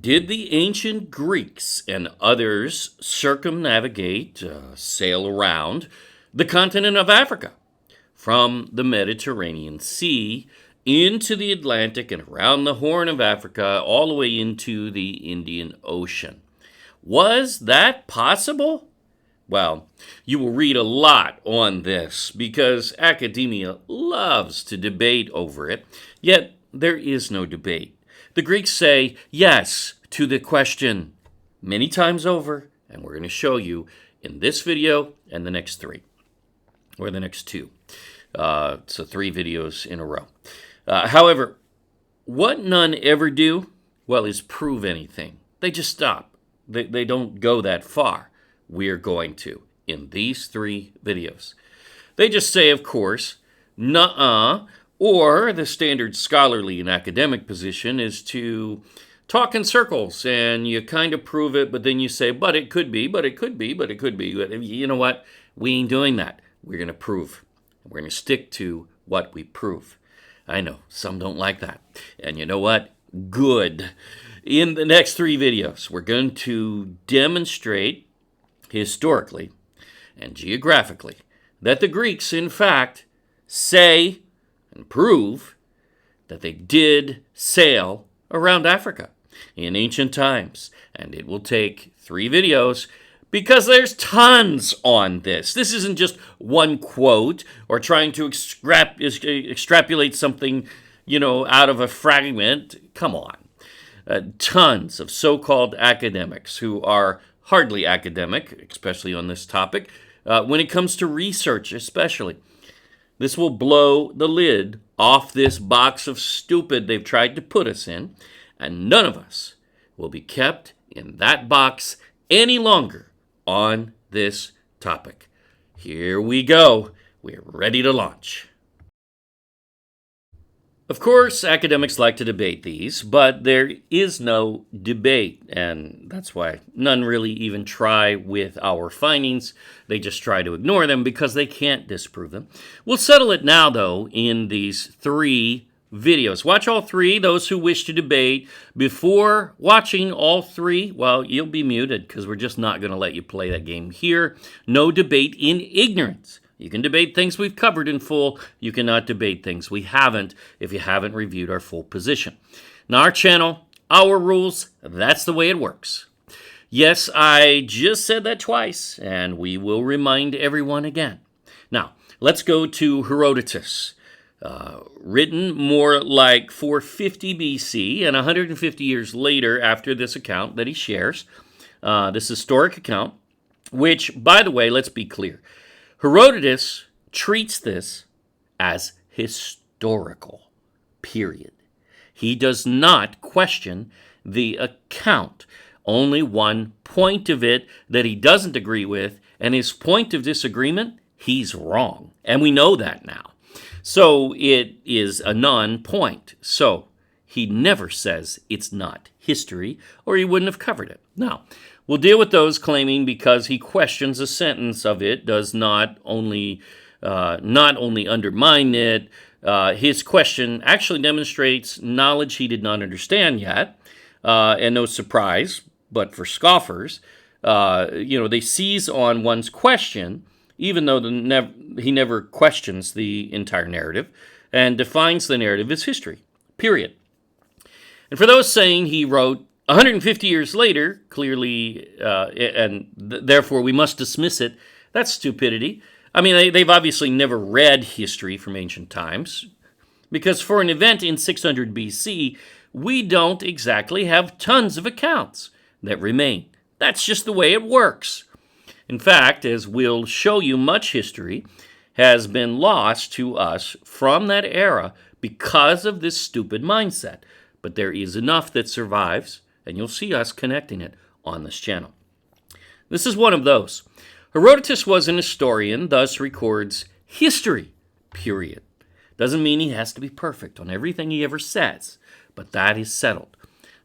Did the ancient Greeks and others circumnavigate, sail around the continent of Africa from the Mediterranean Sea into the Atlantic and around the Horn of Africa all the way into the Indian Ocean? Was that possible? Well, you will read a lot on this because academia loves to debate over it, yet there is no debate. The Greeks say yes to the question many times over, and we're going to show you in this video and the next three, or the next two. So 3 videos in a row. However, what none ever do, well, is prove anything. They just stop. They don't go that far. We're going to in these 3 videos. They just say, of course, nuh-uh, or the standard scholarly and academic position is to talk in circles, and you kind of prove it, but then you say, but it could be, but it could be, but it could be. But you know what? We ain't doing that. We're going to prove. We're going to stick to what we prove. I know, some don't like that. And you know what? Good. In the next 3 videos, we're going to demonstrate historically and geographically that the Greeks, in fact, say and prove that they did sail around Africa in ancient times. And it will take 3 videos because there's tons on this. This isn't just one quote or trying to extrapolate something, out of a fragment. Come on. Tons of so-called academics who are hardly academic, especially on this topic, when it comes to research especially. This will blow the lid off this box of stupid they've tried to put us in, and none of us will be kept in that box any longer on this topic. Here we go. We're ready to launch. Of course, academics like to debate these, but there is no debate, and that's why none really even try with our findings. They just try to ignore them because they can't disprove them. We'll settle it now, though, in these 3 videos. Watch all 3, those who wish to debate. Before watching all 3, well, you'll be muted because we're just not going to let you play that game here. No debate in ignorance. You can debate things we've covered in full. You cannot debate things we haven't if you haven't reviewed our full position. Now, our channel, our rules, that's the way it works. Yes, I just said that twice, and we will remind everyone again. Now, let's go to Herodotus, written more like 450 BC and 150 years later after this account that he shares, this historic account, which, by the way, let's be clear, Herodotus treats this as historical, period. He does not question the account. Only one point of it that he doesn't agree with, and his point of disagreement, he's wrong. And we know that now. So it is a non-point. So he never says it's not history, or he wouldn't have covered it. Now, we'll deal with those claiming because he questions a sentence of it, does not only undermine it. His question actually demonstrates knowledge he did not understand yet, and no surprise, but for scoffers, they seize on one's question, even though he never questions the entire narrative, and defines the narrative as history, period. And for those saying he wrote 150 years later, clearly, and therefore we must dismiss it, that's stupidity. I mean, they've obviously never read history from ancient times, because for an event in 600 BC, we don't exactly have tons of accounts that remain. That's just the way it works. In fact, as we'll show you, much history has been lost to us from that era because of this stupid mindset. But there is enough that survives, and you'll see us connecting it on this channel. This is one of those. Herodotus was an historian, thus records history, period. Doesn't mean he has to be perfect on everything he ever says, but that is settled.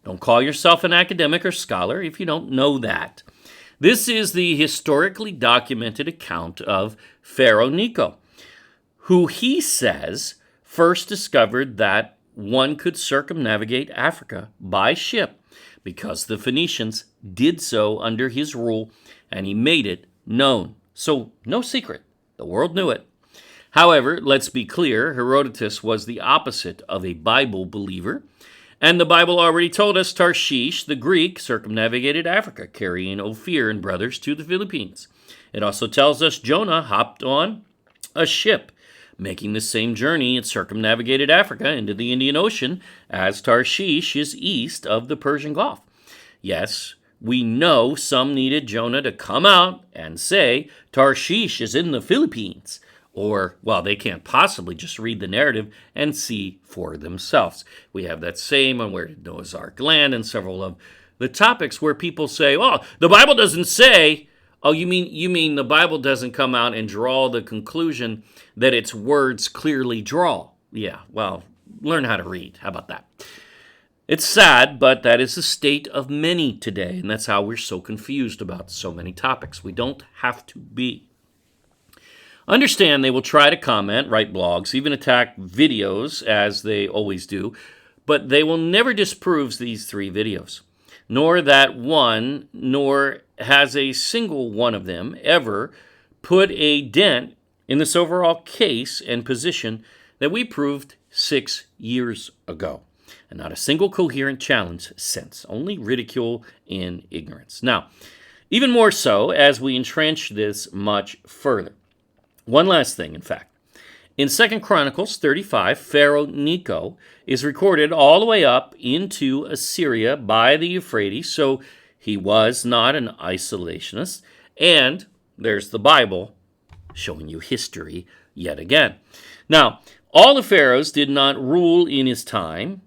Don't call yourself an academic or scholar if you don't know that. This is the historically documented account of Pharaoh Necho, who he says first discovered that one could circumnavigate Africa by ship because the Phoenicians did so under his rule, and he made it known. So, no secret. The world knew it. However, let's be clear, Herodotus was the opposite of a Bible believer, and the Bible already told us Tarshish, the Greek, circumnavigated Africa, carrying Ophir and brothers to the Philippines. It also tells us Jonah hopped on a ship, making the same journey and circumnavigated Africa into the Indian Ocean, as Tarshish is east of the Persian Gulf. Yes, we know some needed Jonah to come out and say Tarshish is in the Philippines. Or, well, they can't possibly just read the narrative and see for themselves. We have that same on where did Noah's Ark land and several of the topics where people say, oh, the Bible doesn't say. Oh, you mean the Bible doesn't come out and draw the conclusion that its words clearly draw? Yeah, well, learn how to read. How about that? It's sad, but that is the state of many today, and that's how we're so confused about so many topics. We don't have to be. Understand they will try to comment, write blogs, even attack videos, as they always do, but they will never disprove these 3 videos, nor that one, nor has a single one of them ever put a dent in this overall case and position that we proved 6 years ago. And not a single coherent challenge since, only ridicule and ignorance. Now, even more so as we entrench this much further. One last thing, in fact. In 2 Chronicles 35, Pharaoh Necho is recorded all the way up into Assyria by the Euphrates, so he was not an isolationist. And there's the Bible showing you history yet again. Now, all the pharaohs did not rule in his time,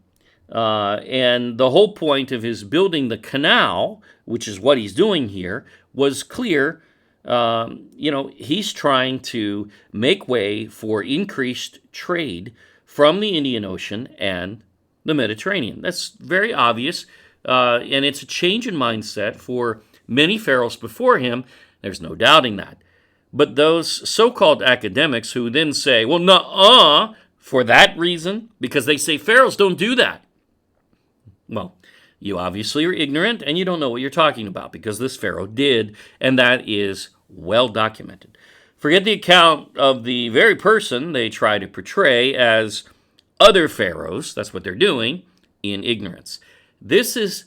and the whole point of his building the which is what he's doing here, was clear. He's trying to make way for increased trade from the Indian Ocean and the Mediterranean. That's very obvious, and it's a change in mindset for many pharaohs before him. There's no doubting that. But those so-called academics who then say, well, nuh-uh, for that reason, because they say pharaohs don't do that. Well, you obviously are ignorant, and you don't know what you're talking about, because this pharaoh did, and that is well documented. Forget the account of the very person they try to portray as other pharaohs, that's what they're doing, in ignorance. This is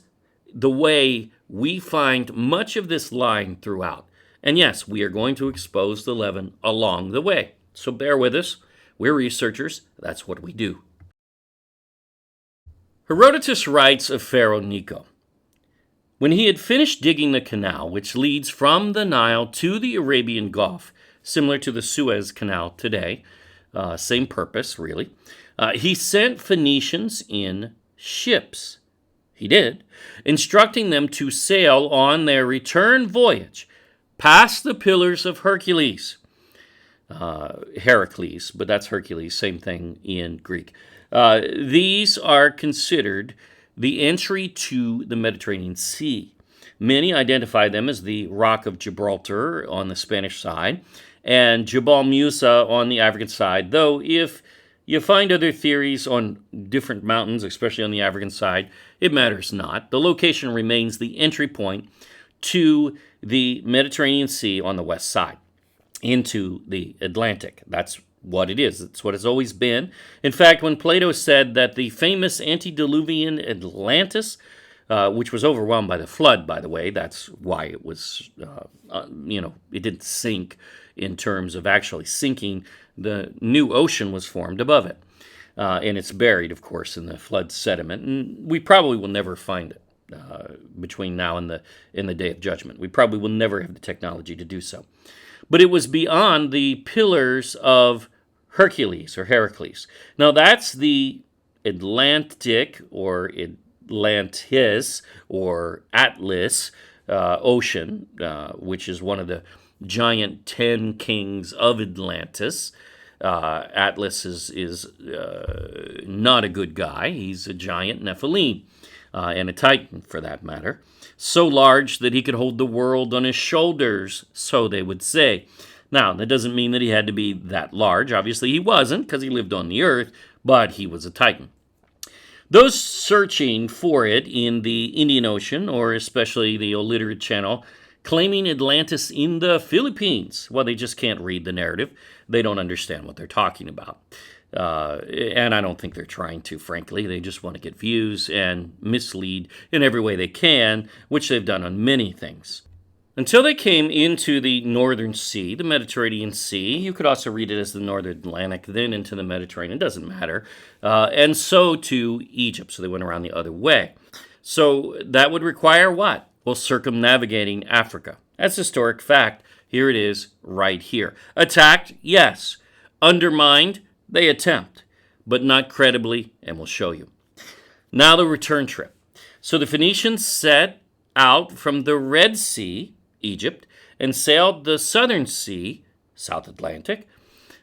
the way we find much of this lying throughout. And yes, we are going to expose the leaven along the way. So bear with us. We're researchers. That's what we do. Herodotus writes of Pharaoh Necho. When he had finished digging the canal, which leads from the Nile to the Arabian Gulf, similar to the Suez Canal today, same purpose, really, he sent Phoenicians in ships. He did, instructing them to sail on their return voyage past the Pillars of Hercules. Heracles, but that's Hercules, same thing in Greek. These are considered the entry to the Mediterranean Sea. Many identify them as the Rock of Gibraltar on the Spanish side and Jebel Musa on the African side, though if you find other theories on different mountains, especially on the African side, it matters not. The location remains the entry point to the Mediterranean Sea on the west side, into the Atlantic. That's what it is. It's what it's always been. In fact, when Plato said that the famous antediluvian Atlantis, which was overwhelmed by the flood, by the way, that's why it was, it didn't sink in terms of actually sinking. The new ocean was formed above it. And it's buried, of course, in the flood sediment. And we probably will never find it between now and the day of judgment. We probably will never have the technology to do so. But it was beyond the Pillars of Hercules or Heracles. Now that's the Atlantic or Atlantis or Atlas Ocean, which is one of the giant 10 kings of Atlantis. Atlas is not a good guy. He's a giant Nephilim and a Titan for that matter. So large that he could hold the world on his shoulders, so they would say. Now, that doesn't mean that he had to be that large. Obviously, he wasn't, because he lived on the earth, but he was a Titan. Those searching for it in the Indian Ocean, or especially the illiterate channel, claiming Atlantis in the Philippines. Well, they just can't read the narrative. They don't understand what they're talking about. And I don't think they're trying to, frankly. They just want to get views and mislead in every way they can, which they've done on many things. Until they came into the Northern Sea, the Mediterranean Sea, you could also read it as the Northern Atlantic, then into the Mediterranean, it doesn't matter, and so to Egypt, so they went around the other way. So that would require what? Well, circumnavigating Africa. That's historic fact. Here it is, right here. Attacked? Yes. Undermined? They attempt, but not credibly, and we'll show you. Now the return trip. So the Phoenicians set out from the Red Sea, Egypt, and sailed the Southern Sea, South Atlantic.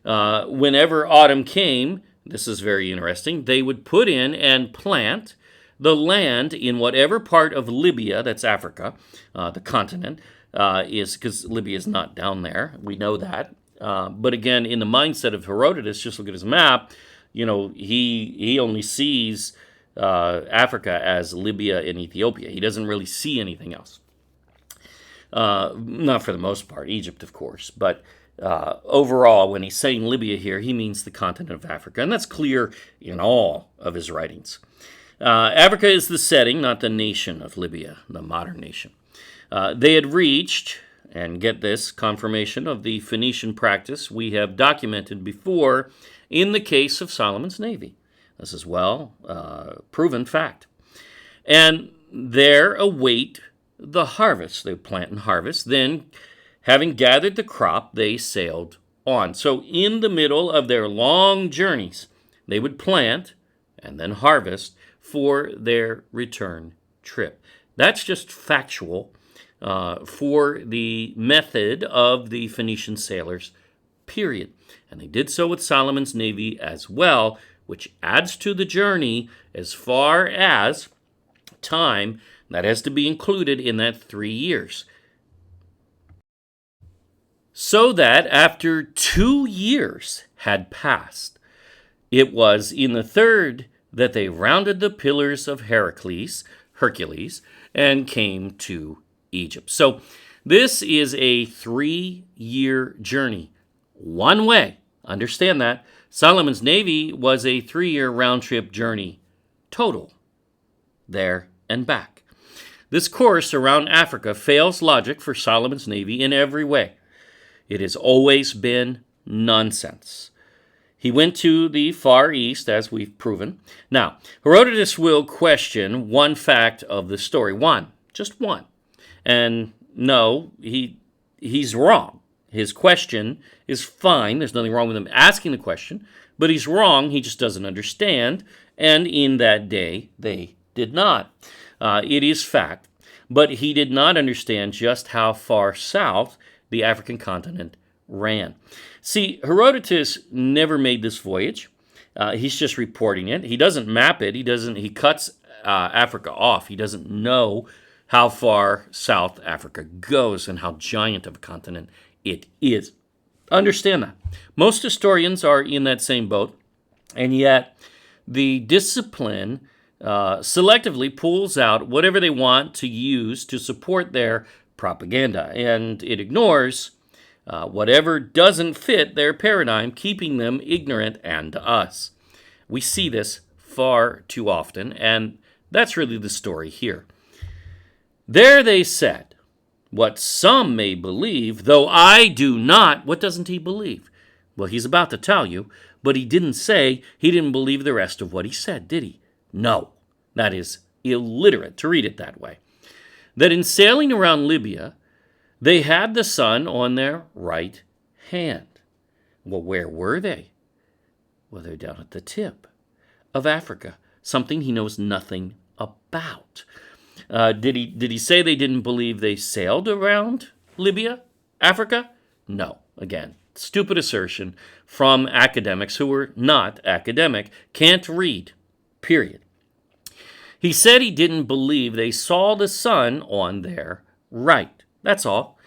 Whenever autumn came, this is very interesting, they would put in and plant the land in whatever part of Libya, that's Africa, the continent, is because Libya is not down there. We know that. But again, in the mindset of Herodotus, just look at his map, he only sees Africa as Libya and Ethiopia. He doesn't really see anything else. Not for the most part, Egypt, of course, but overall, when he's saying Libya here, he means the continent of Africa, and that's clear in all of his writings. Africa is the setting, not the nation of Libya, the modern nation. They had reached, and get this, confirmation of the Phoenician practice we have documented before in the case of Solomon's navy. This is proven fact. And there await the harvest. They plant and harvest. Then, having gathered the crop, they sailed on. So in the middle of their long journeys, they would plant and then harvest for their return trip. That's just factual for the method of the Phoenician sailors, period. And they did so with Solomon's navy as well, which adds to the journey as far as time that has to be included in that 3 years. So that after 2 years had passed, it was in the third that they rounded the pillars of Hercules, and came to Egypt. So this is a 3-year journey. One way. Understand that. Solomon's navy was a 3-year round-trip journey total, there and back. This course around Africa fails logic for Solomon's navy in every way. It has always been nonsense. He went to the Far East, as we've proven. Now, Herodotus will question one fact of the story. One. Just one. And no, he's wrong. His question is fine. There's nothing wrong with him asking the question. But he's wrong. He just doesn't understand. And in that day, they did not. It is fact. But he did not understand just how far south the African continent ran. See, Herodotus never made this voyage. He's just reporting it. He doesn't map it. He cuts Africa off. He doesn't know how far South Africa goes and how giant of a continent it is. Understand that. Most historians are in that same boat, and yet the discipline selectively pulls out whatever they want to use to support their propaganda, and it ignores whatever doesn't fit their paradigm, keeping them ignorant and to us. We see this far too often, and that's really the story here. There they said, what some may believe, though I do not. What doesn't he believe? Well, he's about to tell you, but he didn't say he didn't believe the rest of what he said, did he? No, that is illiterate to read it that way. That in sailing around Libya, they had the sun on their right hand. Well, where were they? Well, they're down at the tip of Africa, something he knows nothing about. Did he say they didn't believe they sailed around Libya, Africa? No. Again, stupid assertion from academics who were not academic, can't read, period. He said he didn't believe they saw the sun on their right. That's all.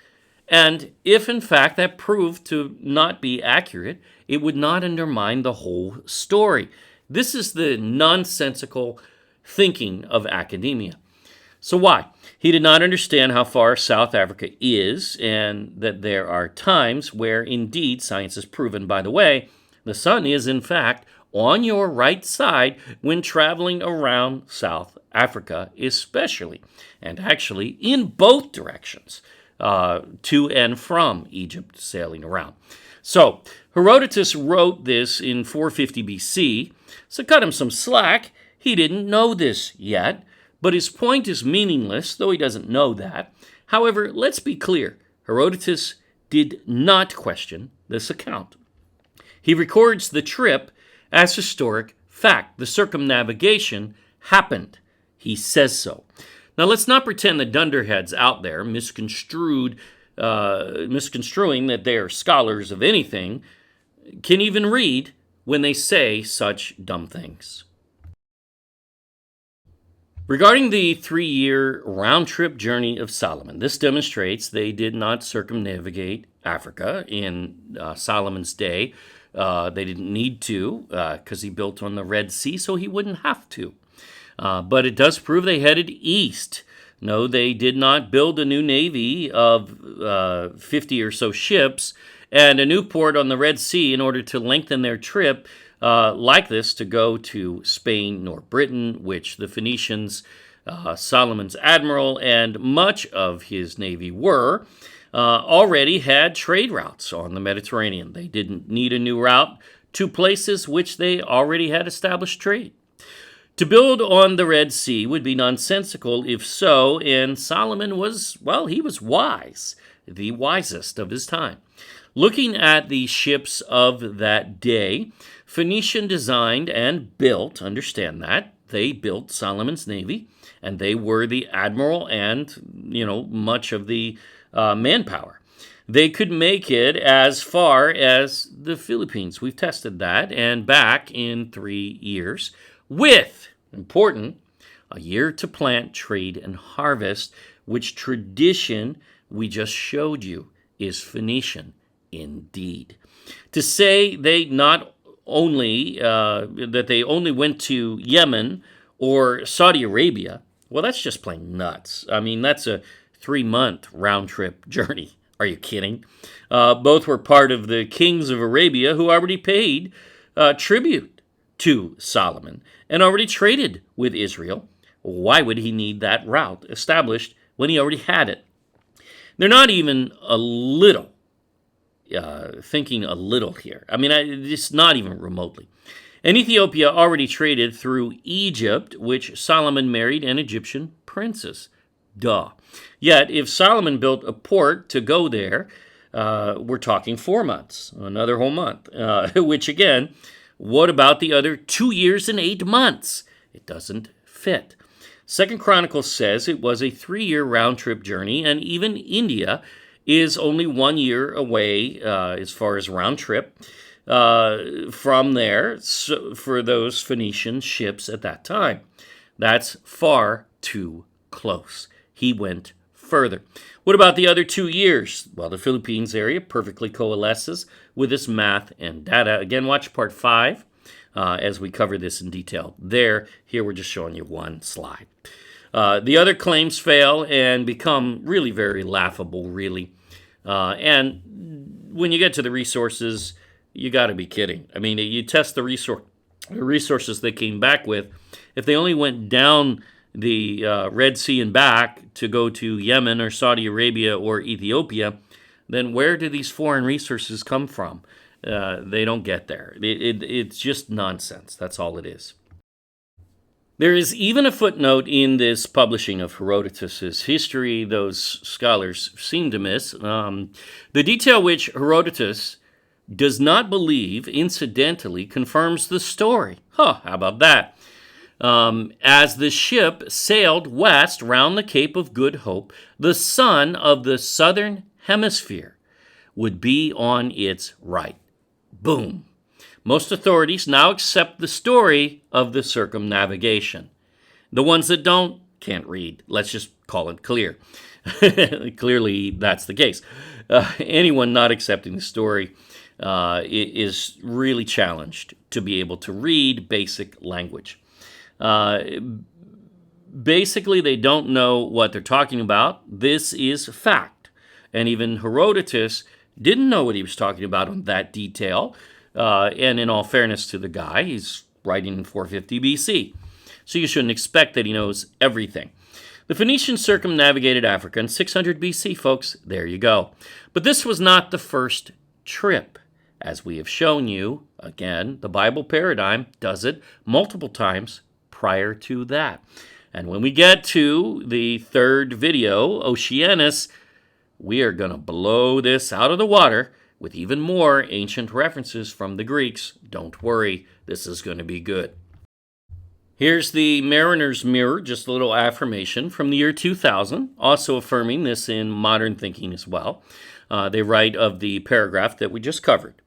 And if, in fact, that proved to not be accurate, it would not undermine the whole story. This is the nonsensical thinking of academia. So why? He did not understand how far South Africa is, and that there are times where indeed science has proven, by the way, the sun is in fact on your right side when traveling around South Africa especially, and actually in both directions, to and from Egypt, sailing around. So Herodotus wrote this in 450 BC, so cut him some slack. He didn't know this yet, but his point is meaningless, though he doesn't know that. However, let's be clear, Herodotus did not question this account. He records the trip as historic fact. The circumnavigation happened. He says so. Now, let's not pretend the dunderheads out there misconstruing that they are scholars of anything can even read when they say such dumb things. Regarding the 3-year round-trip journey of Solomon, this demonstrates they did not circumnavigate Africa in Solomon's day. They didn't need to because he built on the Red Sea, so he wouldn't have to. But it does prove they headed east. No, they did not build a new navy of 50 or so ships and a new port on the Red Sea in order to lengthen their trip like this to go to Spain nor Britain, which the Phoenicians, Solomon's admiral, and much of his navy were, already had trade routes on the Mediterranean. They didn't need a new route to places which they already had established trade. To build on the Red Sea would be nonsensical if so, and Solomon was, well, he was wise, the wisest of his time. Looking at the ships of that day, Phoenician designed and built, understand that, they built Solomon's navy, and they were the admiral and, much of the manpower. They could make it as far as the Philippines. We've tested that, and back in 3 years with, important, a year to plant, trade, and harvest, which tradition we just showed you is Phoenician indeed. To say they not only, that they only went to Yemen or Saudi Arabia, well, that's just plain nuts. I mean, that's a 3-month round-trip journey. Are you kidding? Both were part of the kings of Arabia who already paid tribute to Solomon and already traded with Israel. Why would he need that route established when he already had it? They're not even a little thinking a little here. I mean, it's not even remotely. And Ethiopia already traded through Egypt, which Solomon married an Egyptian princess. Duh. Yet, if Solomon built a port to go there, we're talking 4 months, another whole month, which again, what about the other 2 years and 8 months? It doesn't fit. 2 Chronicles says it was a 3-year round-trip journey, and even India is only 1 year away as far as round trip from there for those Phoenician ships at that time. That's far too close. He went further. What about the other 2 years? Well, the Philippines area perfectly coalesces with this math and data. Again, watch part 5 as we cover this in detail there. Here we're just showing you one slide. The other claims fail and become really very laughable, really. And when you get to the resources, you got to be kidding. I mean, you test the resources they came back with. If they only went down the Red Sea and back to go to Yemen or Saudi Arabia or Ethiopia, then where do these foreign resources come from? They don't get there. It's just nonsense. That's all it is. There is even a footnote in this publishing of Herodotus' history those scholars seem to miss. The detail which Herodotus does not believe, incidentally, confirms the story. How about that? As the ship sailed west round the Cape of Good Hope, the sun of the southern hemisphere would be on its right. Boom. Most authorities now accept the story of the circumnavigation. The ones that don't can't read. Let's just call it clear. Clearly, that's the case. anyone not accepting the story is really challenged to be able to read basic language. Basically, they don't know what they're talking about. This is fact. And even Herodotus didn't know what he was talking about on that detail. And in all fairness to the guy, he's writing in 450 BC. So you shouldn't expect that he knows everything. The Phoenicians circumnavigated Africa in 600 BC, folks. There you go. But this was not the first trip. As we have shown you, again, the Bible paradigm does it multiple times prior to that. And when we get to the third video, Oceanus, we are going to blow this out of the water with even more ancient references from the Greeks. Don't worry, this is going to be good. Here's the Mariner's Mirror, just a little affirmation from the year 2000, also affirming this in modern thinking as well. They write of the paragraph that we just covered,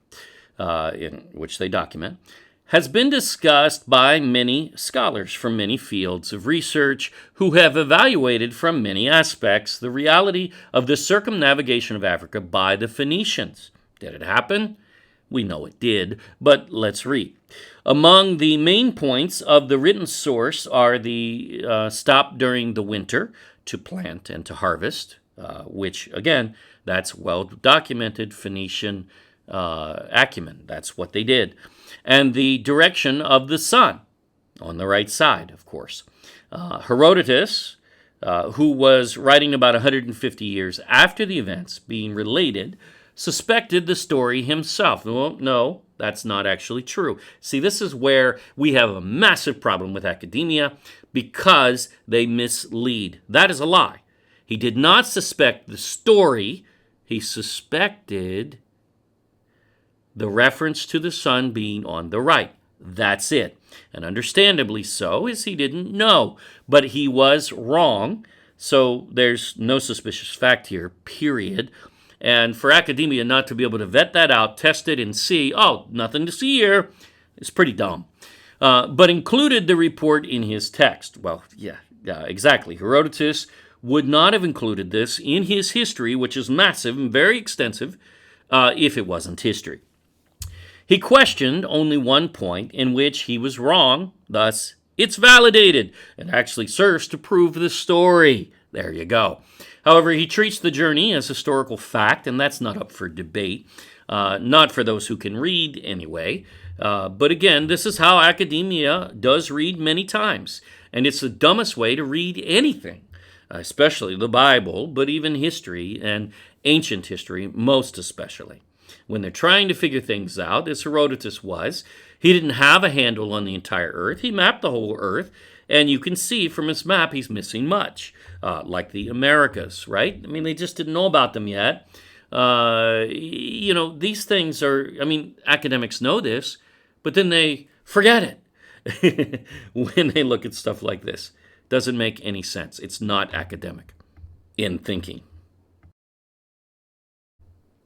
in which they document, has been discussed by many scholars from many fields of research who have evaluated from many aspects the reality of the circumnavigation of Africa by the Phoenicians. Did it happen? We know it did, but let's read. Among the main points of the written source are the stop during the winter to plant and to harvest, which, again, that's well-documented Phoenician acumen. That's what they did. And the direction of the sun, on the right side, of course. Herodotus, who was writing about 150 years after the events being related, suspected the story himself. Well, no, that's not actually true. See, this is where we have a massive problem with academia because they mislead. That is a lie. He did not suspect the story. He suspected the reference to the sun being on the right. That's it. And understandably so, as he didn't know. But he was wrong, so there's no suspicious fact here, period. And for academia not to be able to vet that out, test it, and see, oh, nothing to see here, is pretty dumb. But included the report in his text. Well, yeah, exactly. Herodotus would not have included this in his history, which is massive and very extensive, if it wasn't history. He questioned only one point in which he was wrong, thus, it's validated. It actually serves to prove the story. There you go. However, he treats the journey as historical fact, and that's not up for debate. Not for those who can read, anyway. But again, this is how academia does read many times. And it's the dumbest way to read anything, especially the Bible, but even history, and ancient history most especially. When they're trying to figure things out, as Herodotus was, he didn't have a handle on the entire earth. He mapped the whole earth, and you can see from his map he's missing much, like the Americas, right? I mean, they just didn't know about them yet. These things are, academics know this, but then they forget it when they look at stuff like this. Doesn't make any sense. It's not academic in thinking.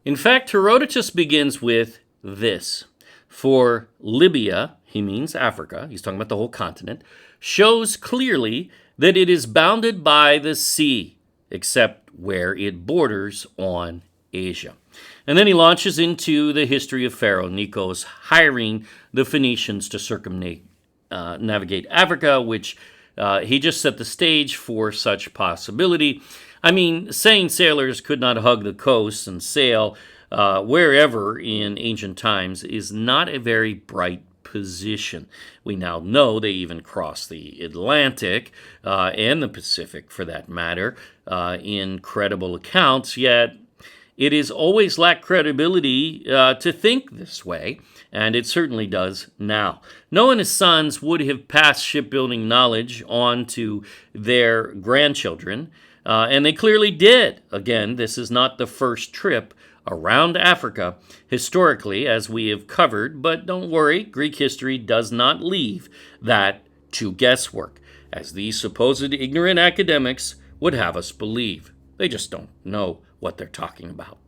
In fact, Herodotus begins with this. For Libya, he means Africa, he's talking about the whole continent, shows clearly that it is bounded by the sea, except where it borders on Asia. And then he launches into the history of Pharaoh Necho's hiring the Phoenicians to circumnavigate Africa, which he just set the stage for such possibility. Saying sailors could not hug the coast and sail wherever in ancient times is not a very bright position. We now know they even crossed the Atlantic and the Pacific, for that matter, in credible accounts, yet it has always lacked credibility to think this way, and it certainly does now. Noah and his sons would have passed shipbuilding knowledge on to their grandchildren, and they clearly did. Again, this is not the first trip around Africa, historically, as we have covered, but don't worry, Greek history does not leave that to guesswork, as these supposed ignorant academics would have us believe. They just don't know what they're talking about.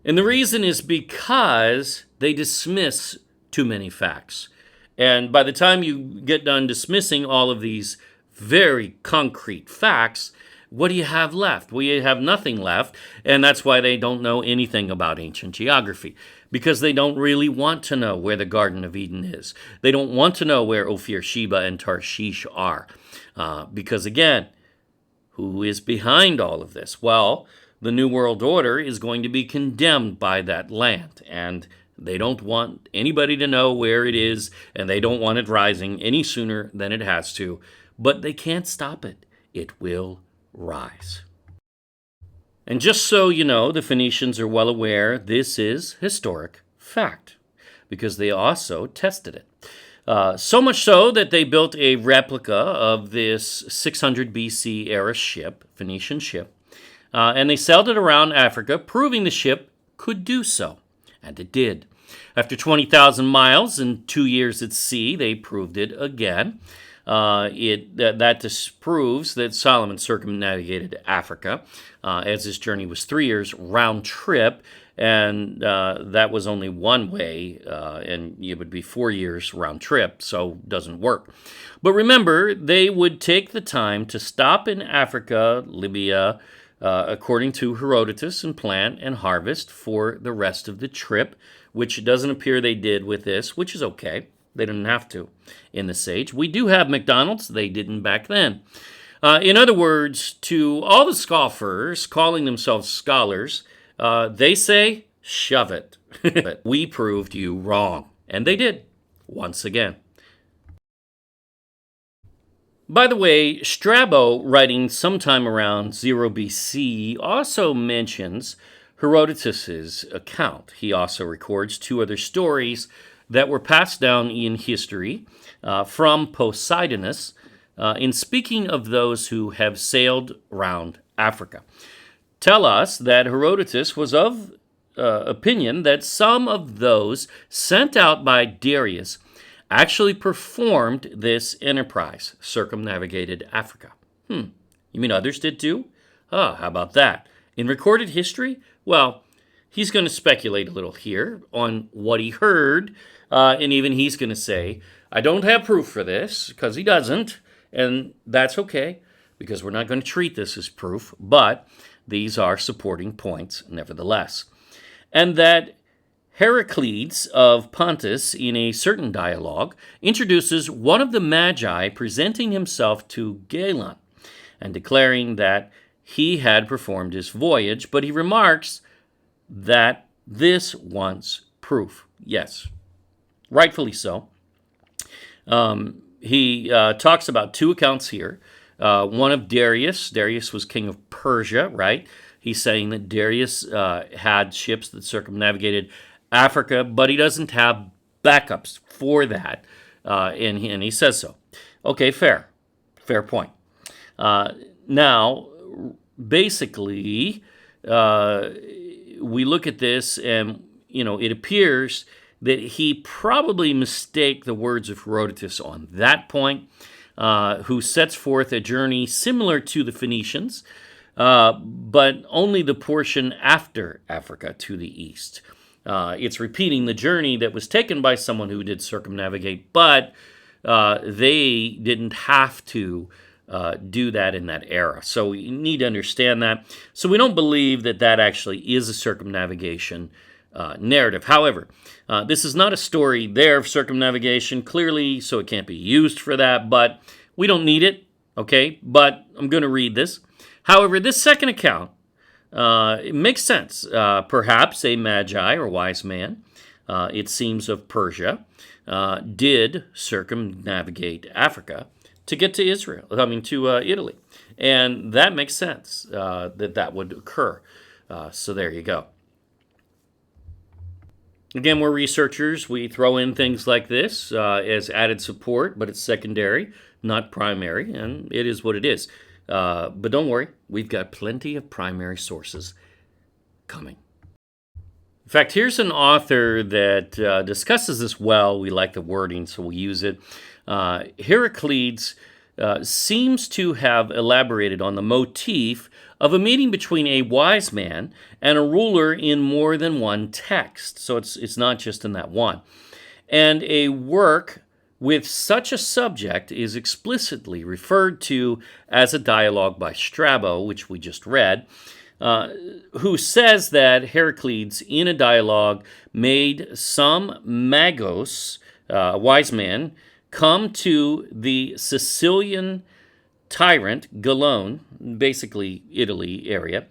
And the reason is because they dismiss too many facts. And by the time you get done dismissing all of these very concrete facts, what do you have left? Well, you have nothing left, and that's why they don't know anything about ancient geography, because they don't really want to know where the Garden of Eden is. They don't want to know where Ophir, Sheba, and Tarshish are, because again, who is behind all of this? Well, the New World Order is going to be condemned by that land, and they don't want anybody to know where it is, and they don't want it rising any sooner than it has to, but they can't stop it. It will rise. And just so you know, the Phoenicians are well aware this is historic fact, because they also tested it. So much so that they built a replica of this 600 BC era ship, Phoenician ship, and they sailed it around Africa, proving the ship could do so. And it did. After 20,000 miles and 2 years at sea, they proved it again. That disproves that Solomon circumnavigated Africa, as his journey was 3 years round trip, and that was only one way, and it would be 4 years round trip, so it doesn't work. But remember, they would take the time to stop in Africa, Libya, according to Herodotus, and plant and harvest for the rest of the trip, which it doesn't appear they did with this, which is okay. They didn't have to in this age. We do have McDonald's. They didn't back then. In other words, to all the scoffers calling themselves scholars, they say, shove it. We proved you wrong. And they did, once again. By the way, Strabo, writing sometime around 0 BC, also mentions Herodotus' account. He also records 2 other stories that were passed down in history from Poseidonus in speaking of those who have sailed around Africa. Tell us that Herodotus was of opinion that some of those sent out by Darius actually performed this enterprise, circumnavigated Africa. You mean others did too? How about that? In recorded history? Well, he's going to speculate a little here on what he heard, and even he's going to say, I don't have proof for this, because he doesn't, and that's okay, because we're not going to treat this as proof, but these are supporting points nevertheless. And that Heraclides of Pontus, in a certain dialogue, introduces one of the Magi presenting himself to Galen and declaring that he had performed his voyage, but he remarks that this wants proof. Yes, rightfully so. He talks about 2 accounts here. One of Darius. Darius was king of Persia, right? He's saying that Darius had ships that circumnavigated Africa, but he doesn't have backups for that, and he says so. Okay, fair point. Now, basically, we look at this, and it appears that he probably mistake the words of Herodotus on that point, who sets forth a journey similar to the Phoenicians, but only the portion after Africa to the east. It's repeating the journey that was taken by someone who did circumnavigate, but they didn't have to do that in that era. So we need to understand that. So we don't believe that that actually is a circumnavigation narrative. However, this is not a story there of circumnavigation, clearly, so it can't be used for that, but we don't need it, okay? But I'm going to read this. However, this second account, it makes sense. Perhaps a magi or wise man, it seems of Persia, did circumnavigate Africa to get to Italy. And that makes sense that would occur. So there you go. Again, we're researchers. We throw in things like this as added support, but it's secondary, not primary, and it is what it is. But don't worry, we've got plenty of primary sources coming. In fact, here's an author that discusses this well. We like the wording, so we'll use it. Heraclides seems to have elaborated on the motif of a meeting between a wise man and a ruler in more than one text. So it's not just in that one. And a work with such a subject is explicitly referred to as a dialogue by Strabo, which we just read, who says that Heracles, in a dialogue, made some magos, wise man, come to the Sicilian tyrant, Galone, basically Italy area,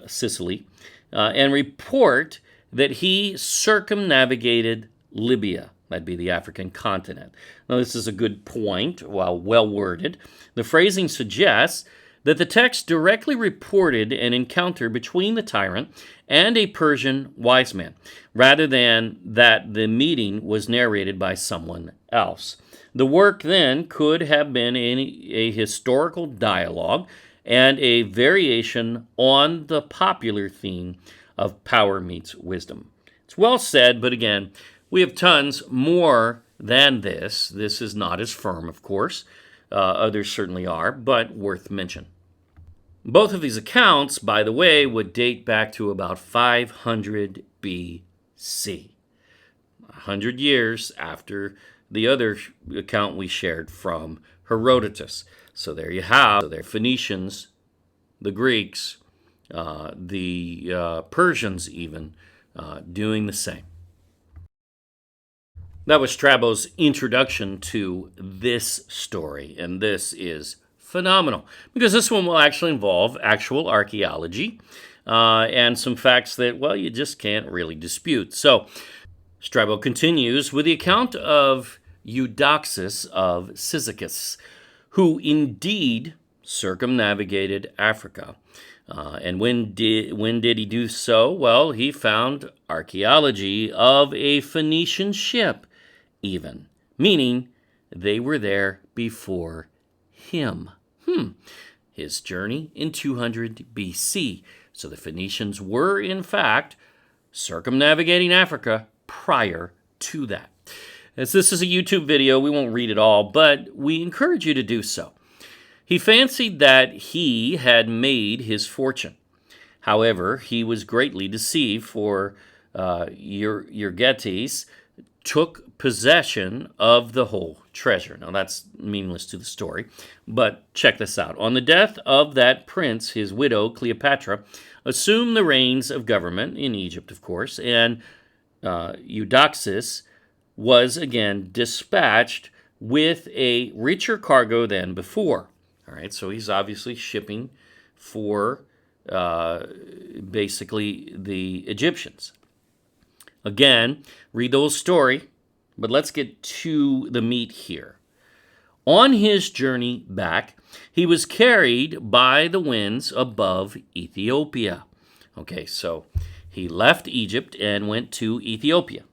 Sicily, and report that he circumnavigated Libya. That'd be the African continent. Now, this is a good point, while well worded. The phrasing suggests that the text directly reported an encounter between the tyrant and a Persian wise man, rather than that the meeting was narrated by someone else. The work then could have been a historical dialogue and a variation on the popular theme of power meets wisdom. It's well said, but again, we have tons more than this. This is not as firm, of course. Others certainly are, but worth mention. Both of these accounts, by the way, would date back to about 500 BC, 100 years after the other account we shared from Herodotus. So there you have, so they're Phoenicians, the Greeks, the Persians even, doing the same. That was Strabo's introduction to this story, and this is phenomenal, because this one will actually involve actual archaeology and some facts that, well, you just can't really dispute. So Strabo continues with the account of Eudoxus of Cyzicus, who indeed circumnavigated Africa. And when did he do so? Well, he found archaeology of a Phoenician ship, even, meaning they were there before him. His journey in 200 BC. So the Phoenicians were, in fact, circumnavigating Africa prior to that. As this is a YouTube video, we won't read it all, but we encourage you to do so. He fancied that he had made his fortune. However, he was greatly deceived, for Eudoxus took possession of the whole treasure. Now, that's meaningless to the story, but check this out. On the death of that prince, his widow, Cleopatra, assumed the reins of government in Egypt, of course, and Eudoxus was again dispatched with a richer cargo than before. All right, so he's obviously shipping for basically the Egyptians. Again, read the whole story, but let's get to the meat here. On his journey back, he was carried by the winds above Ethiopia. Okay, so he left Egypt and went to Ethiopia.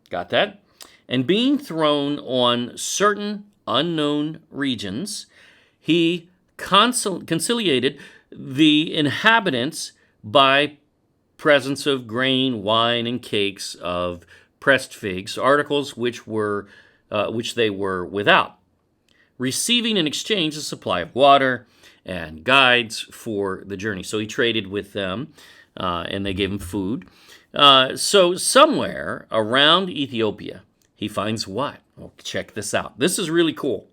Got that? And being thrown on certain unknown regions, he conciliated the inhabitants by presents of grain, wine, and cakes of pressed figs, articles which they were without, receiving in exchange a supply of water and guides for the journey. So he traded with them, and they gave him food. So somewhere around Ethiopia, he finds what? Well, check this out. This is really cool.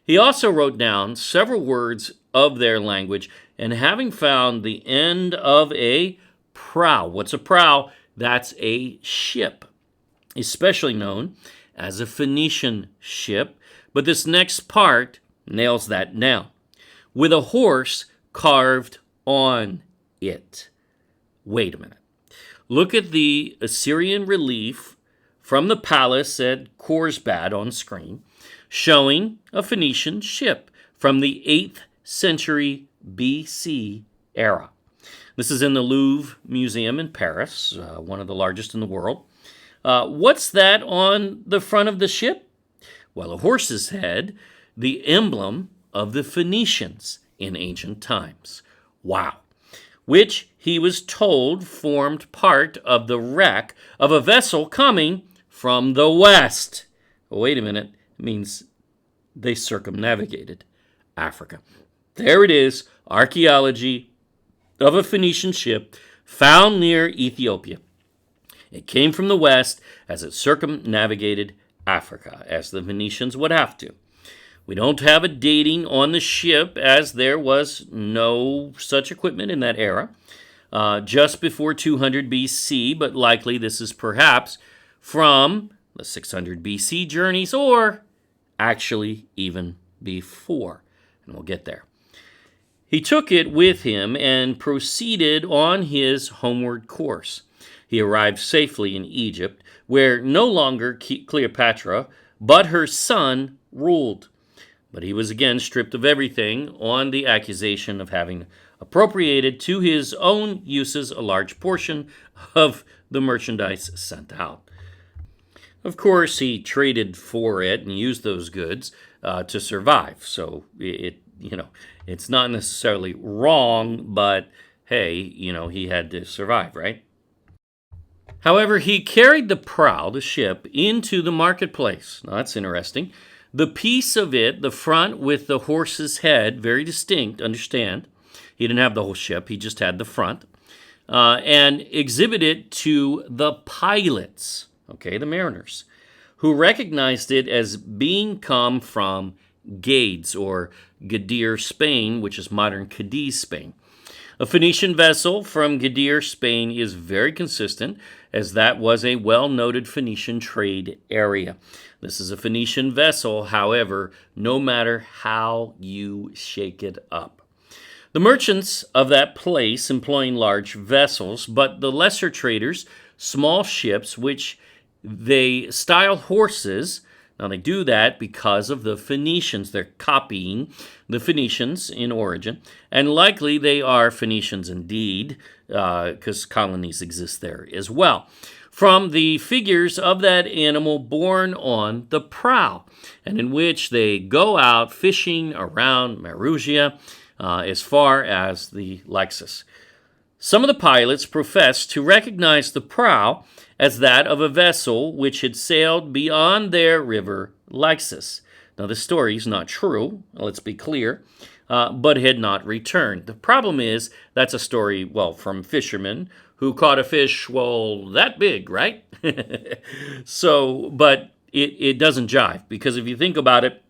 He also wrote down several words of their language, and having found the end of a prow. What's a prow? That's a ship, especially known as a Phoenician ship. But this next part nails that down. With a horse carved on it. Wait a minute. Look at the Assyrian relief from the palace at Korsbad on screen, showing a Phoenician ship from the 8th century BC era. This is in the Louvre Museum in Paris, one of the largest in the world. What's that on the front of the ship? Well, a horse's head, the emblem of the Phoenicians in ancient times. Wow. Which he was told formed part of the wreck of a vessel coming from the west. Wait a minute. It means they circumnavigated Africa. There it is, archaeology of a Phoenician ship found near Ethiopia. It came from the west as it circumnavigated Africa, as the Phoenicians would have to. We don't have a dating on the ship, as there was no such equipment in that era, just before 200 BC, but likely this is perhaps from the 600 BC journeys, or actually even before. And we'll get there. He took it with him and proceeded on his homeward course. He arrived safely in Egypt, where no longer Cleopatra, but her son ruled. But he was again stripped of everything on the accusation of having appropriated to his own uses a large portion of the merchandise sent out. Of course, he traded for it and used those goods to survive. So it's not necessarily wrong, but hey, he had to survive, right? However, he carried the prow, the ship, into the marketplace. Now, that's interesting. The piece of it, the front with the horse's head, very distinct, understand. He didn't have the whole ship, he just had the front. And exhibited it to the pilots, the mariners, who recognized it as being come from Gades, or Gadir, Spain, which is modern Cadiz, Spain. A Phoenician vessel from Gadir, Spain is very consistent, as that was a well-noted Phoenician trade area. This is a Phoenician vessel, however, no matter how you shake it up. The merchants of that place employing large vessels, but the lesser traders, small ships, which they style horses. Now, they do that because of the Phoenicians. They're copying the Phoenicians in origin, and likely they are Phoenicians indeed, because colonies exist there as well. From the figures of that animal borne on the prow, and in which they go out fishing around Marugia as far as the Lexus. Some of the pilots professed to recognize the prow as that of a vessel which had sailed beyond their river Lexus. Now, the story is not true, let's be clear, but had not returned. The problem is that's a story, from fishermen who caught a fish, that big, right? But it doesn't jive, because if you think about it,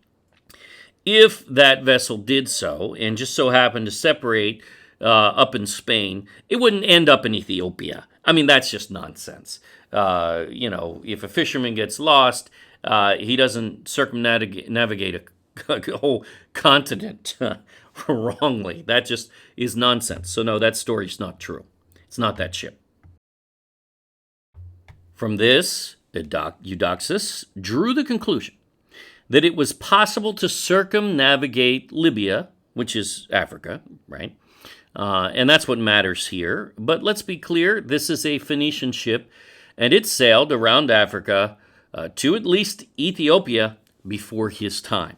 if that vessel did so and just so happened to separate up in Spain, it wouldn't end up in Ethiopia. I mean, that's just nonsense. If a fisherman gets lost, he doesn't circumnavigate a whole continent wrongly. That just is nonsense. So no, that story's not true. It's not that ship. From this, Eudoxus drew the conclusion that it was possible to circumnavigate Libya, which is Africa, right? And that's what matters here. But let's be clear, this is a Phoenician ship, and it sailed around Africa to at least Ethiopia before his time.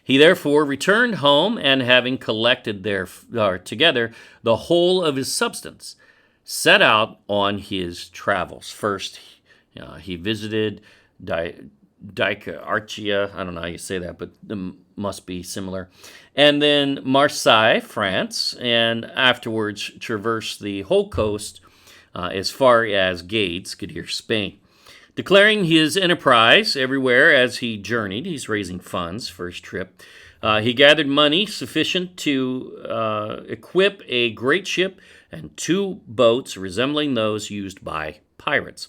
He therefore returned home, and having collected together the whole of his substance, set out on his travels. First, he visited Dicarchia, I don't know how you say that, but it must be similar. And then Marseille, France, and afterwards traversed the whole coast as far as Gades, Gadir, Spain. Declaring his enterprise everywhere as he journeyed, he's raising funds for his trip. He gathered money sufficient to equip a great ship and 2 boats resembling those used by pirates.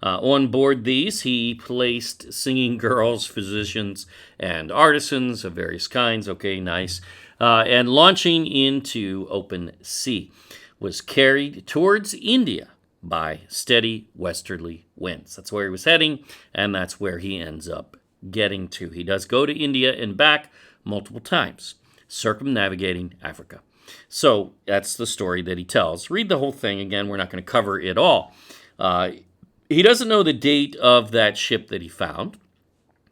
On board these, he placed singing girls, physicians, and artisans of various kinds. Okay, nice. And launching into open sea, was carried towards India by steady westerly winds. That's where he was heading, and that's where he ends up getting to. He does go to India and back multiple times, circumnavigating Africa. So that's the story that he tells. Read the whole thing again. We're not going to cover it all. He doesn't know the date of that ship that he found,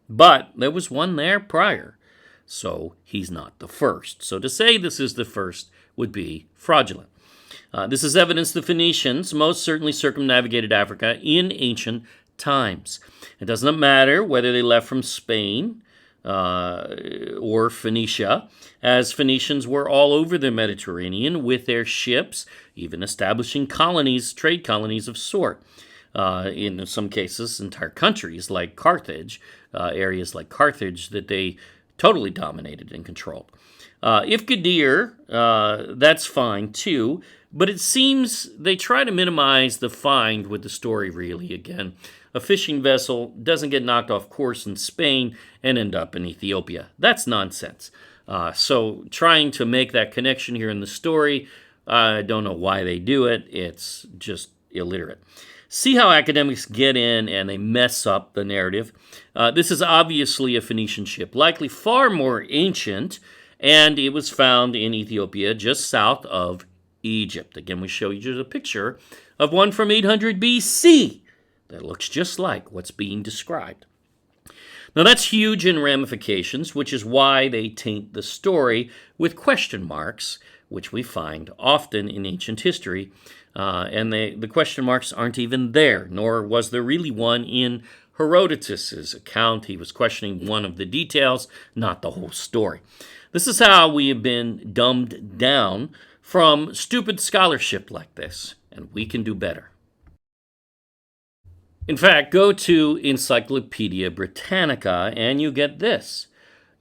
but there was one there prior, so he's not the first. So to say this is the first would be fraudulent. This is evidence the Phoenicians most certainly circumnavigated Africa in ancient times. It doesn't matter whether they left from Spain or Phoenicia, as Phoenicians were all over the Mediterranean with their ships, even establishing colonies, trade colonies of sort. in some cases, entire countries like Carthage, areas like Carthage that they totally dominated and controlled. If Gadir, that's fine too, but it seems they try to minimize the find with the story, really. Again, a fishing vessel doesn't get knocked off course in Spain and end up in Ethiopia. That's nonsense. So trying to make that connection here in the story, I don't know why they do it. It's just illiterate. See how academics get in and they mess up the narrative. This is obviously a Phoenician ship, likely far more ancient, and it was found in Ethiopia just south of Egypt. Again, we show you a picture of one from 800 BC that looks just like what's being described. Now, that's huge in ramifications, which is why they taint the story with question marks, which we find often in ancient history. And the question marks aren't even there, nor was there really one in Herodotus' account. He was questioning one of the details, not the whole story. This is how we have been dumbed down from stupid scholarship like this, and we can do better. In fact, go to Encyclopedia Britannica and you get this.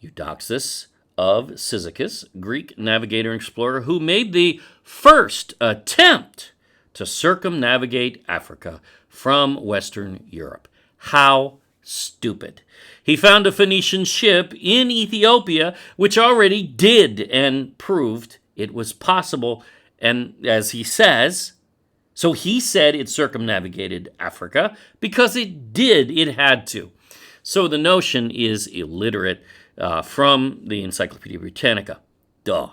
Eudoxus of Cyzicus, Greek navigator and explorer who made the first attempt to circumnavigate Africa from Western Europe. How stupid. He found a Phoenician ship in Ethiopia which already did and proved it was possible, and as he says, so he said it circumnavigated Africa because it did, it had to. So the notion is illiterate from the Encyclopedia Britannica. Duh.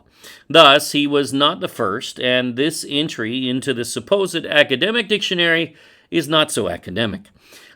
Thus, he was not the first, and this entry into the supposed academic dictionary is not so academic.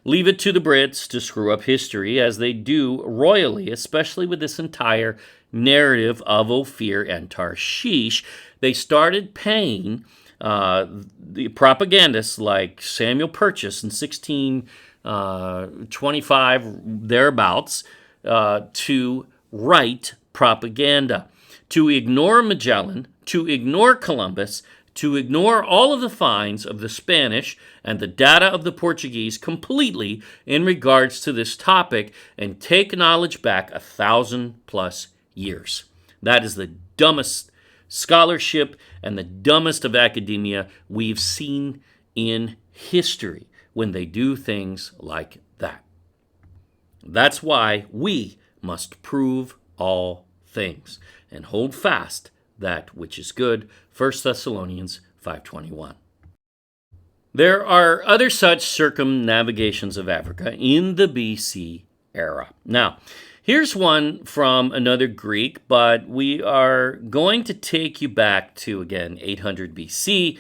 Leave it to the Brits to screw up history, as they do royally, especially with this entire narrative of Ophir and Tarshish. They started paying the propagandists like Samuel Purchas in 1625, thereabouts, to write propaganda, to ignore Magellan, to ignore Columbus, to ignore all of the finds of the Spanish and the data of the Portuguese completely in regards to this topic, and take knowledge back 1,000+ years. That is the dumbest scholarship and the dumbest of academia we've seen in history when they do things like that. That's why we must prove all things and hold fast that which is good. 1 Thessalonians 5:21. There are other such circumnavigations of Africa in the BC era. Now, here's one from another Greek, but we are going to take you back to, again, 800 BC.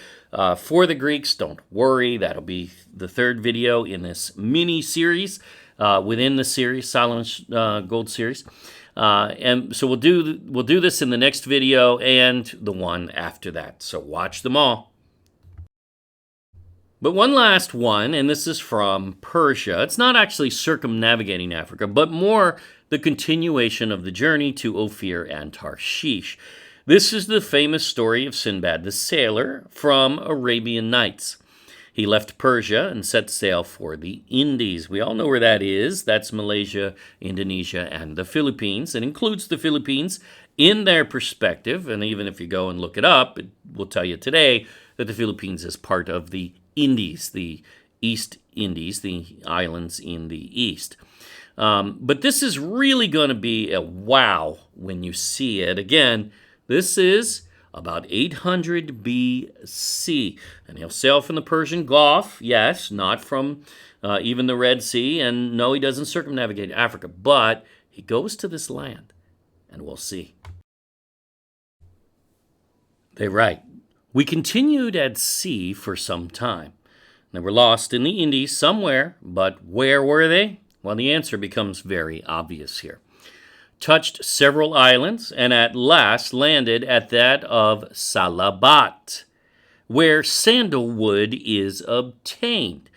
For the Greeks, don't worry, that'll be the third video in this mini-series within the series, Solomon's Gold series. And so we'll do this in the next video and the one after that. So watch them all. But one last one, and this is from Persia. It's not actually circumnavigating Africa, but more the continuation of the journey to Ophir and Tarshish. This is the famous story of Sinbad the Sailor from Arabian Nights. He left Persia and set sail for the Indies. We all know where that is. That's Malaysia, Indonesia, and the Philippines. It includes the Philippines in their perspective, and even if you go and look it up, it will tell you today that the Philippines is part of the Indies, the East Indies, the islands in the east. But this is really going to be a wow when you see it. Again, this is about 800 BC, and he'll sail from the Persian Gulf, yes, not from even the Red Sea, and no, he doesn't circumnavigate Africa, but he goes to this land, and we'll see. They write, we continued at sea for some time. They were lost in the Indies somewhere, but where were they? Well, the answer becomes very obvious here. Touched several islands, and at last landed at that of Salabat, where sandalwood is obtained.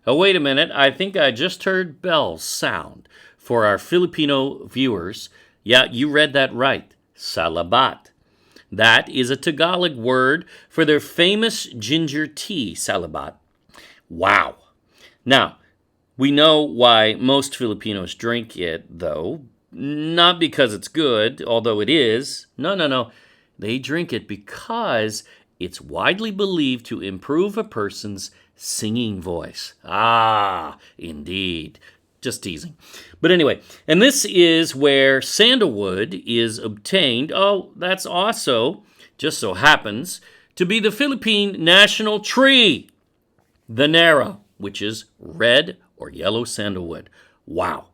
Oh, wait a minute, I think I just heard bells sound. For our Filipino viewers, yeah, you read that right, Salabat. That is a Tagalog word for their famous ginger tea, Salabat. Wow. Now, we know why most Filipinos drink it, though. Not because it's good, although it is. No. They drink it because it's widely believed to improve a person's singing voice. Ah, indeed. Just teasing. But anyway, and this is where sandalwood is obtained. Oh, that's also, just so happens, to be the Philippine national tree, the Nara, which is red or yellow sandalwood. Wow.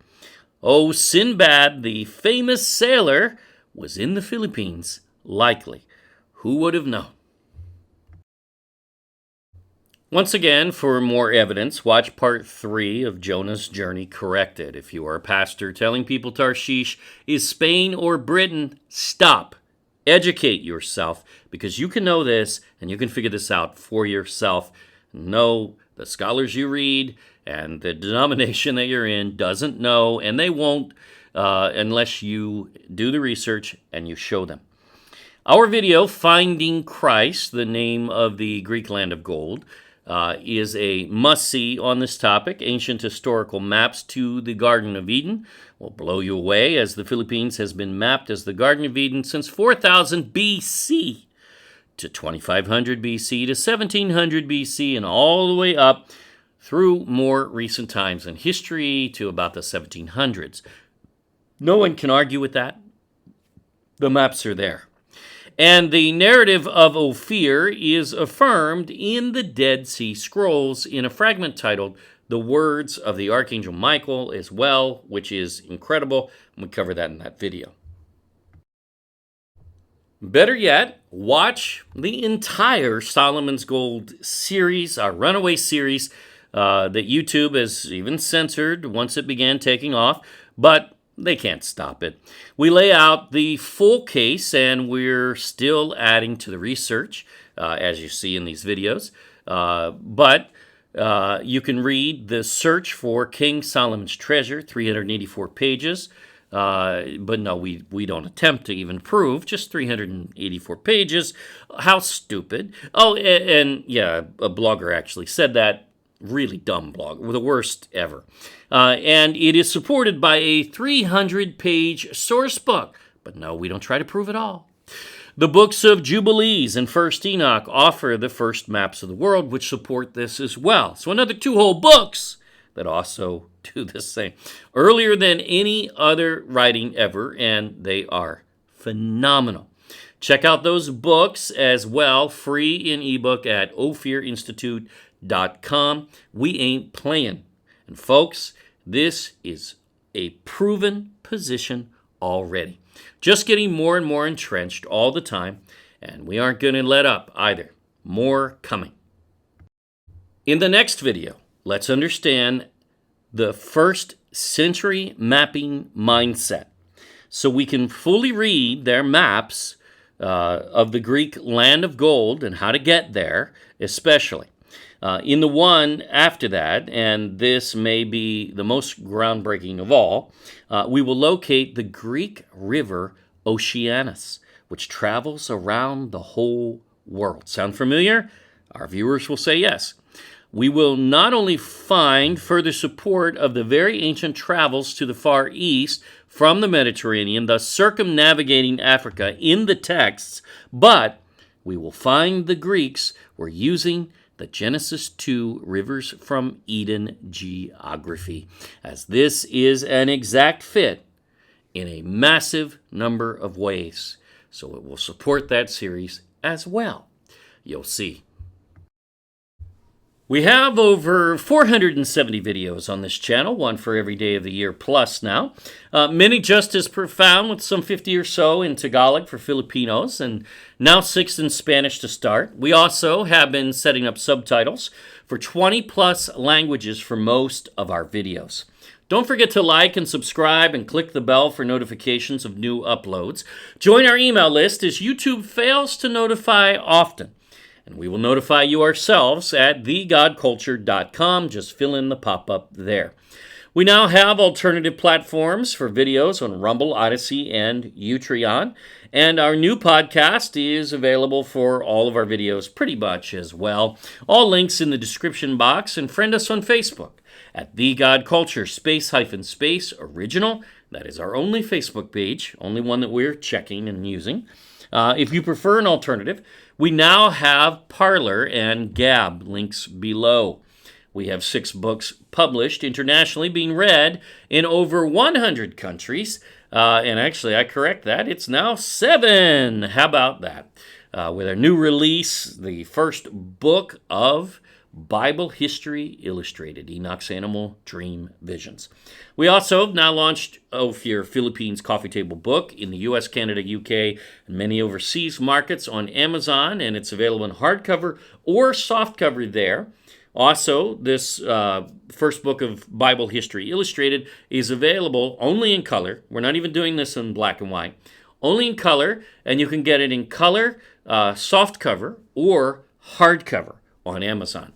Oh, Sinbad, the famous sailor, was in the Philippines, likely. Who would have known? Once again, for more evidence, watch part 3 of Jonah's Journey Corrected. If you are a pastor telling people Tarshish is Spain or Britain, stop. Educate yourself, because you can know this and you can figure this out for yourself. Know the scholars you read and the denomination that you're in doesn't know, and they won't unless you do the research and you show them. Our video, Finding Christ, the name of the Greek land of gold, is a must-see on this topic. Ancient historical maps to the Garden of Eden will blow you away, as the Philippines has been mapped as the Garden of Eden since 4000 BC to 2500 BC to 1700 BC and all the way up through more recent times in history to about the 1700s. No one can argue with that. The maps are there. And the narrative of Ophir is affirmed in the Dead Sea Scrolls in a fragment titled The Words of the Archangel Michael as well, which is incredible. We cover that in that video. Better yet, watch the entire Solomon's Gold series, our Runaway series, that YouTube has even censored once it began taking off, but they can't stop it. We lay out the full case, and we're still adding to the research, as you see in these videos. But you can read the search for King Solomon's treasure, 384 pages. But no, we don't attempt to even prove, just 384 pages. How stupid. Oh, and yeah, a blogger actually said that. Really dumb blog, the worst ever. And it is supported by a 300-page source book. But no, we don't try to prove it all. The books of Jubilees and 1st Enoch offer the first maps of the world, which support this as well. So another 2 whole books that also do the same. Earlier than any other writing ever, and they are phenomenal. Check out those books as well, free in ebook at ophirinstitute.com. We ain't playing. And folks, this is a proven position already. Just getting more and more entrenched all the time, and we aren't going to let up either. More coming. In the next video, let's understand the 1st century mapping mindset, so we can fully read their maps of the Greek land of gold and how to get there, especially. In the one after that, and this may be the most groundbreaking of all, we will locate the Greek river Oceanus, which travels around the whole world. Sound familiar? Our viewers will say yes. We will not only find further support of the very ancient travels to the Far East from the Mediterranean, thus circumnavigating Africa in the texts, but we will find the Greeks were using the Genesis 2 rivers from Eden geography, as this is an exact fit in a massive number of ways. So it will support that series as well. You'll see. We have over 470 videos on this channel, one for every day of the year plus now. Many just as profound, with some 50 or so in Tagalog for Filipinos, and now 6 in Spanish to start. We also have been setting up subtitles for 20 plus languages for most of our videos. Don't forget to like and subscribe and click the bell for notifications of new uploads. Join our email list, as YouTube fails to notify often. And we will notify you ourselves at thegodculture.com. Just fill in the pop-up there. We now have alternative platforms for videos on Rumble, Odyssey, and Utreon. And our new podcast is available for all of our videos pretty much as well. All links in the description box, and friend us on Facebook. at The God Culture, space original. That is our only Facebook page, only one that we're checking and using. If you prefer an alternative, we now have Parler and Gab, links below. We have 6 books published internationally, being read in over 100 countries. And actually, I correct that. It's now 7. How about that? With our new release, the first book of Bible History Illustrated, Enoch's Animal Dream Visions. We also have now launched Ophir Philippines Coffee Table Book in the U.S., Canada, UK, and many overseas markets on Amazon, and it's available in hardcover or softcover there. Also, this first book of Bible History Illustrated is available only in color. We're not even doing this in black and white. Only in color, and you can get it in color, softcover, or hardcover on Amazon.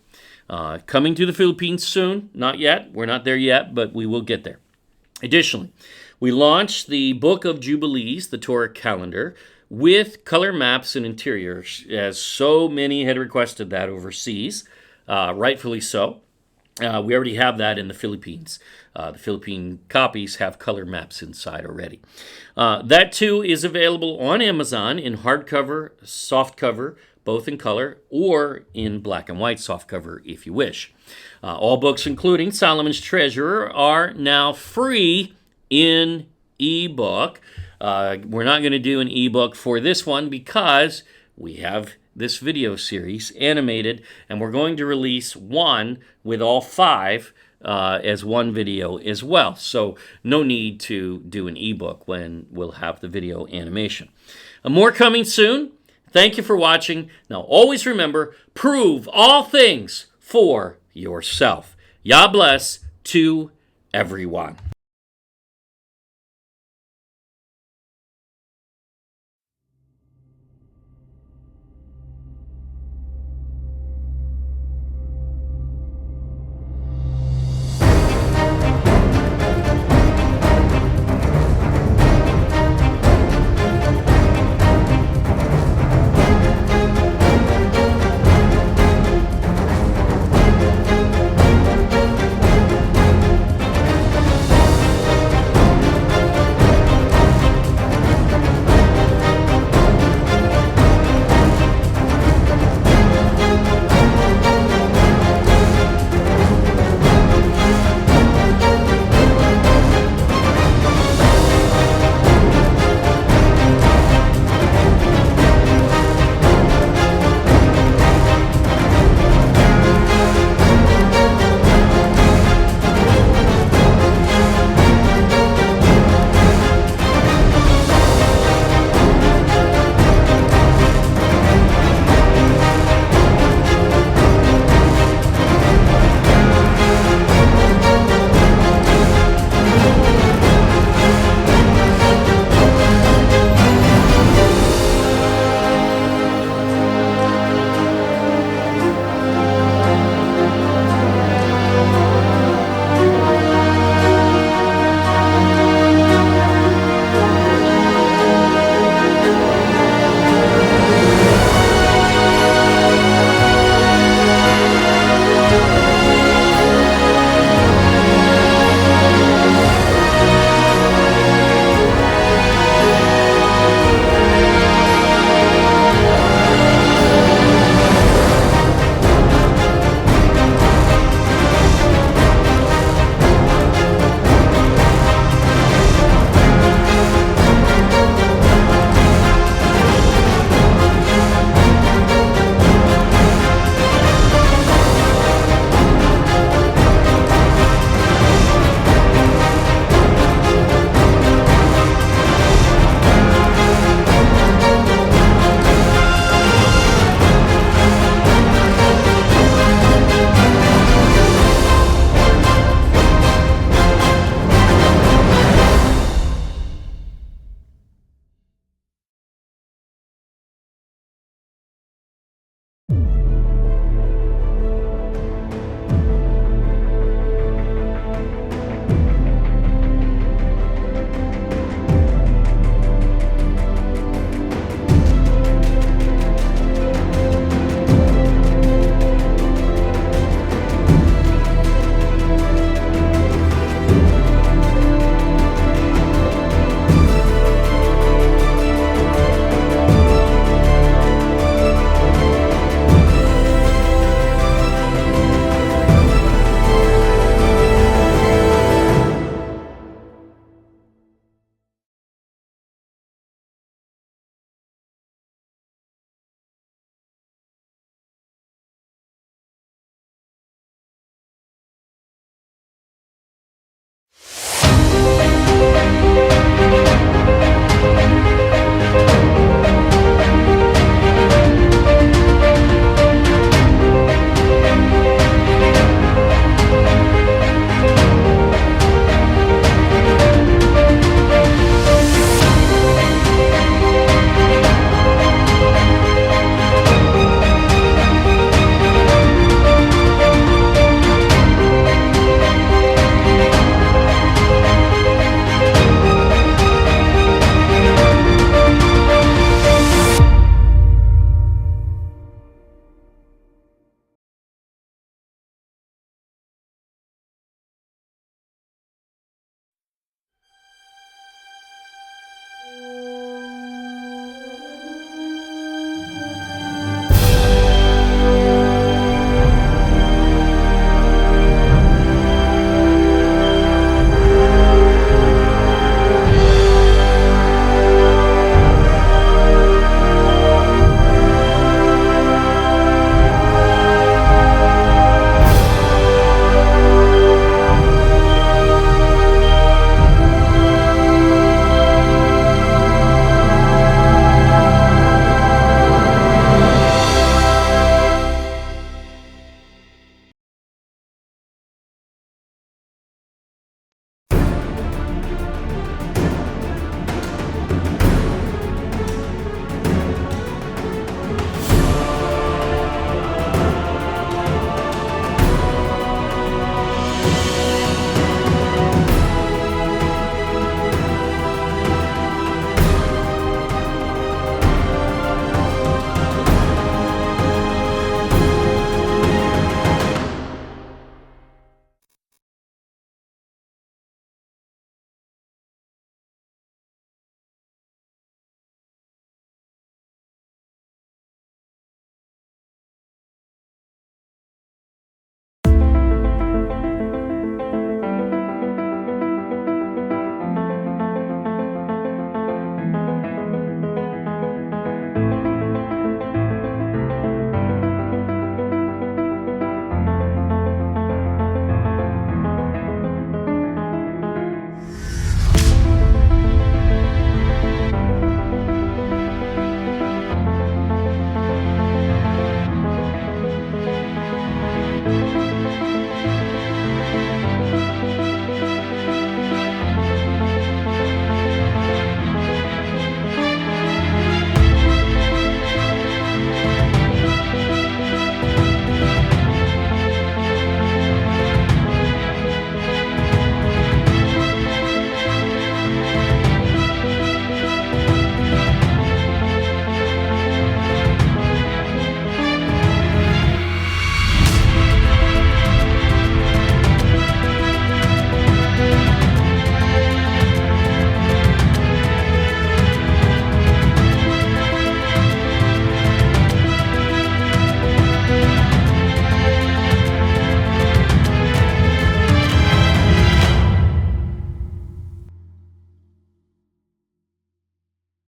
Coming to the Philippines soon. Not yet. We're not there yet, but we will get there. Additionally, we launched the Book of Jubilees, the Torah calendar, with color maps and interiors, as so many had requested that overseas, rightfully so. We already have that in the Philippines. The Philippine copies have color maps inside already. That too is available on Amazon in hardcover, softcover, both in color or in black and white softcover if you wish. All books, including Solomon's Treasurer, are now free in eBook. We're not going to do an eBook for this one because we have this video series animated, and we're going to release one with all 5 as one video as well. So no need to do an ebook when we'll have the video animation. More coming soon. Thank you for watching. Now always remember, prove all things for yourself. Yah bless to everyone.